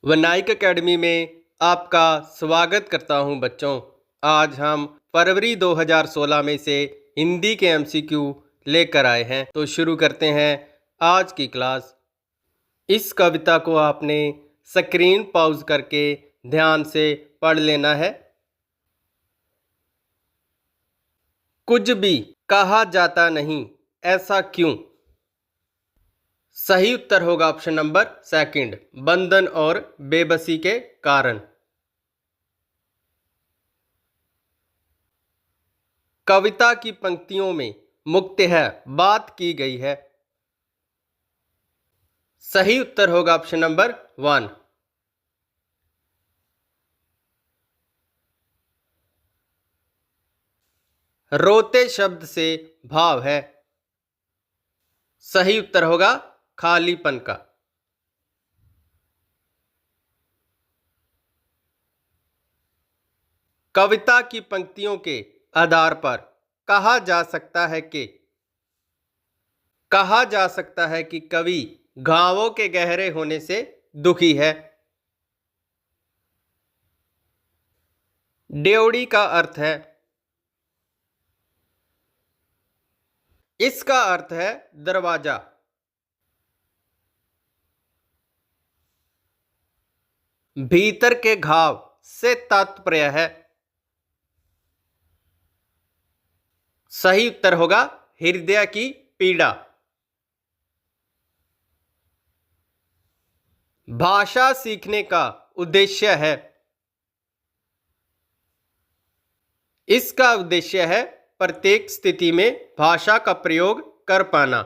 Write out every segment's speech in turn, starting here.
वनाइक academy में आपका स्वागत करता हूं बच्चों। आज हम फरवरी 2016 में से हिंदी के एमसीक्यू लेकर आए हैं। तो शुरू करते हैं आज की क्लास। इस कविता को आपने स्क्रीन पॉज करके ध्यान से पढ़ लेना है। कुछ भी कहा जाता नहीं, ऐसा क्यों? सही उत्तर होगा ऑप्शन नंबर सेकंड, बंधन और बेबसी के कारण। कविता की पंक्तियों में मुख्यतः बात की गई है। सही उत्तर होगा ऑप्शन नंबर 1। रोते शब्द से भाव है। सही उत्तर होगा खालीपन का। कविता की पंक्तियों के आधार पर कहा जा सकता है कि कवि घावों के गहरे होने से दुखी है। ड्योढ़ी का अर्थ है, इसका अर्थ है दरवाजा। भीतर के घाव से तात्पर्य है। सही उत्तर होगा हृदय की पीड़ा। भाषा सीखने का उद्देश्य है। इसका उद्देश्य है प्रत्येक स्थिति में भाषा का प्रयोग कर पाना।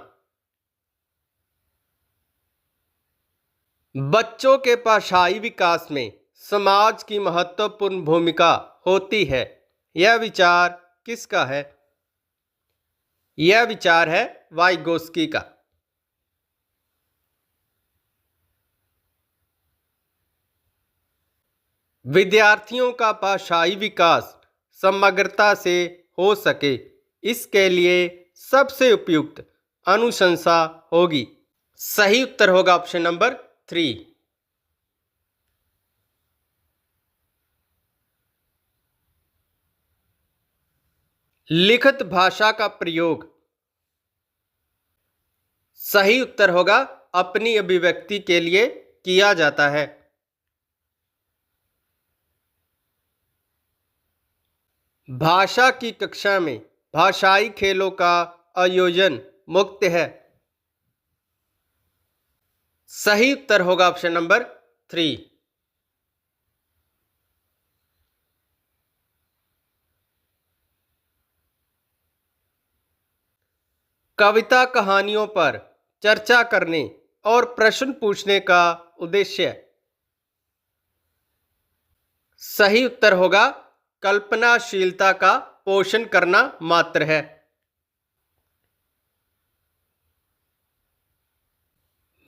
बच्चों के भाषाई विकास में समाज की महत्वपूर्ण भूमिका होती है। यह विचार किसका है? यह विचार है वाइगोस्की का। विद्यार्थियों का भाषाई विकास समग्रता से हो सके, इसके लिए सबसे उपयुक्त अनुशंसा होगी। सही उत्तर होगा ऑप्शन नंबर 3। लिखित भाषा का प्रयोग। सही उत्तर होगा अपनी अभिव्यक्ति के लिए किया जाता है। भाषा की कक्षा में भाषाई खेलों का आयोजन मुक्त है। सही उत्तर होगा ऑप्शन नंबर 3। कविता कहानियों पर चर्चा करने और प्रश्न पूछने का उद्देश्य। सही उत्तर होगा कल्पनाशीलता का पोषण करना मात्र है।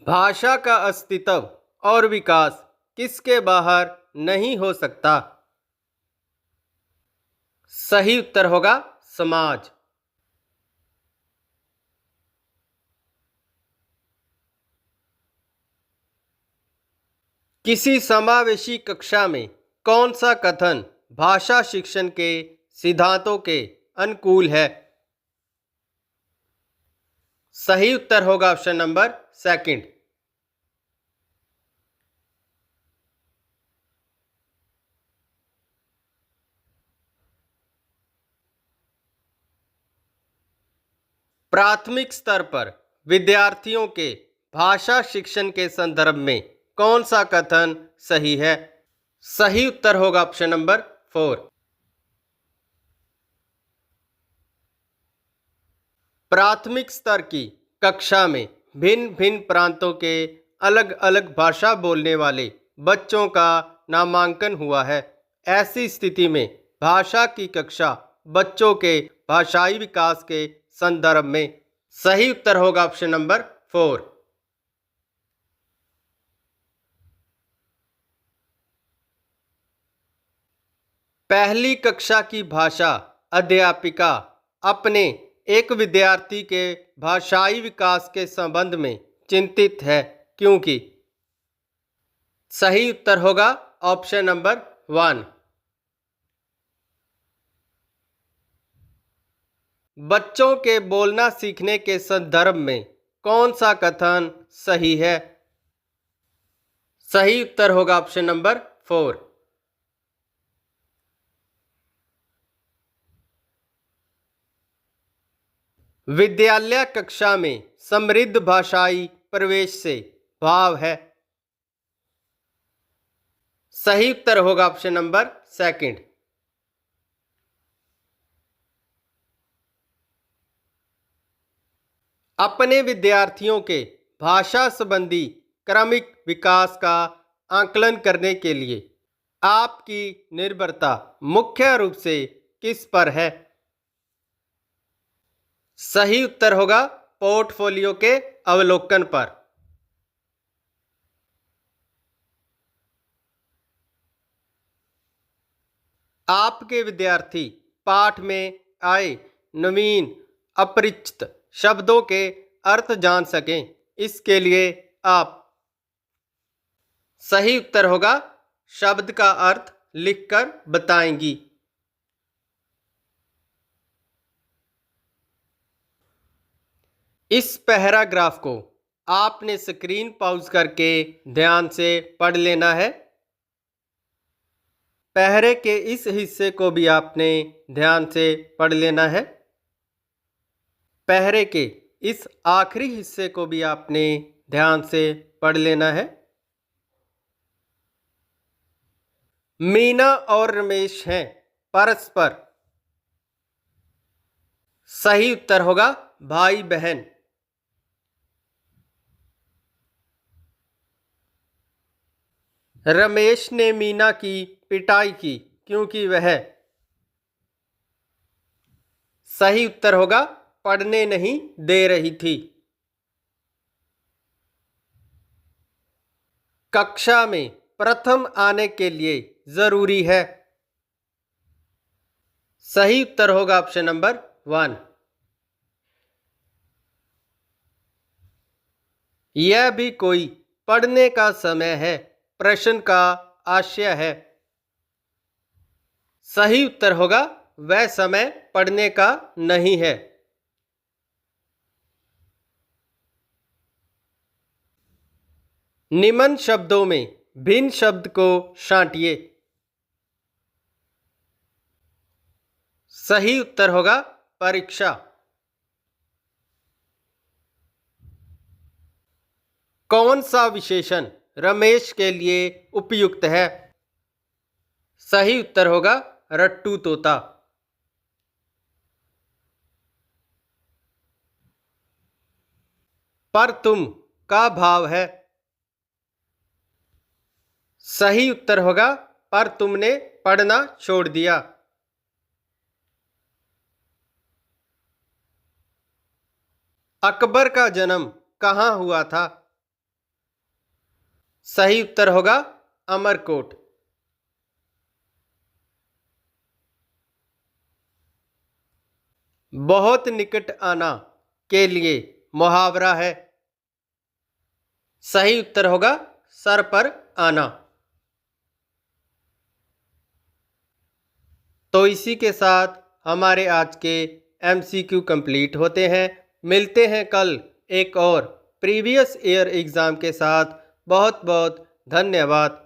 भाषा का अस्तित्व और विकास किसके बाहर नहीं हो सकता? सही उत्तर होगा समाज। किसी समावेशी कक्षा में कौन सा कथन भाषा शिक्षण के सिद्धांतों के अनुकूल है? सही उत्तर होगा ऑप्शन नंबर सेकंड। प्राथमिक स्तर पर विद्यार्थियों के भाषा शिक्षण के संदर्भ में कौन सा कथन सही है? सही उत्तर होगा ऑप्शन नंबर 4। प्राथमिक स्तर की कक्षा में भिन्न भिन्न प्रांतों के अलग अलग भाषा बोलने वाले बच्चों का नामांकन हुआ है। ऐसी स्थिति में भाषा की कक्षा बच्चों के भाषाई विकास के संदर्भ में। सही उत्तर होगा ऑप्शन नंबर 4। पहली कक्षा की भाषा अध्यापिका अपने एक विद्यार्थी के भाषाई विकास के संबंध में चिंतित है, क्योंकि सही उत्तर होगा ऑप्शन नंबर 1। बच्चों के बोलना सीखने के संदर्भ में कौन सा कथन सही है? सही उत्तर होगा ऑप्शन नंबर 4। विद्यालय कक्षा में समृद्ध भाषाई प्रवेश से भाव है। सही उत्तर होगा ऑप्शन नंबर 2। अपने विद्यार्थियों के भाषा संबंधी क्रमिक विकास का आकलन करने के लिए आपकी निर्भरता मुख्य रूप से किस पर है? सही उत्तर होगा पोर्टफोलियो के अवलोकन पर। आपके विद्यार्थी पाठ में आए नवीन अपरिचित शब्दों के अर्थ जान सकें, इसके लिए आप। सही उत्तर होगा शब्द का अर्थ लिखकर बताएंगी। इस पैराग्राफ को आपने स्क्रीन पॉज करके ध्यान से पढ़ लेना है। पहरे के इस हिस्से को भी आपने ध्यान से पढ़ लेना है। पहरे के इस आखिरी हिस्से को भी आपने ध्यान से पढ़ लेना है। मीना और रमेश हैं परस्पर। सही उत्तर होगा भाई बहन। रमेश ने मीना की पिटाई की क्योंकि वह। सही उत्तर होगा पढ़ने नहीं दे रही थी। कक्षा में प्रथम आने के लिए जरूरी है। सही उत्तर होगा ऑप्शन नंबर 1। यह भी कोई पढ़ने का समय है, प्रश्न का आशय है। सही उत्तर होगा वह समय पढ़ने का नहीं है। निम्न शब्दों में भिन्न शब्द को छांटिए। सही उत्तर होगा परीक्षा। कौन सा विशेषण रमेश के लिए उपयुक्त है? सही उत्तर होगा रट्टू तोता। पर तुम का भाव है। सही उत्तर होगा पर तुमने पढ़ना छोड़ दिया। अकबर का जन्म कहाँ हुआ था? सही उत्तर होगा अमरकोट। बहुत निकट आना के लिए मुहावरा है। सही उत्तर होगा सर पर आना। तो इसी के साथ हमारे आज के MCQ कंप्लीट होते हैं। मिलते हैं कल एक और प्रीवियस ईयर एग्ज़ाम के साथ। बहुत बहुत धन्यवाद।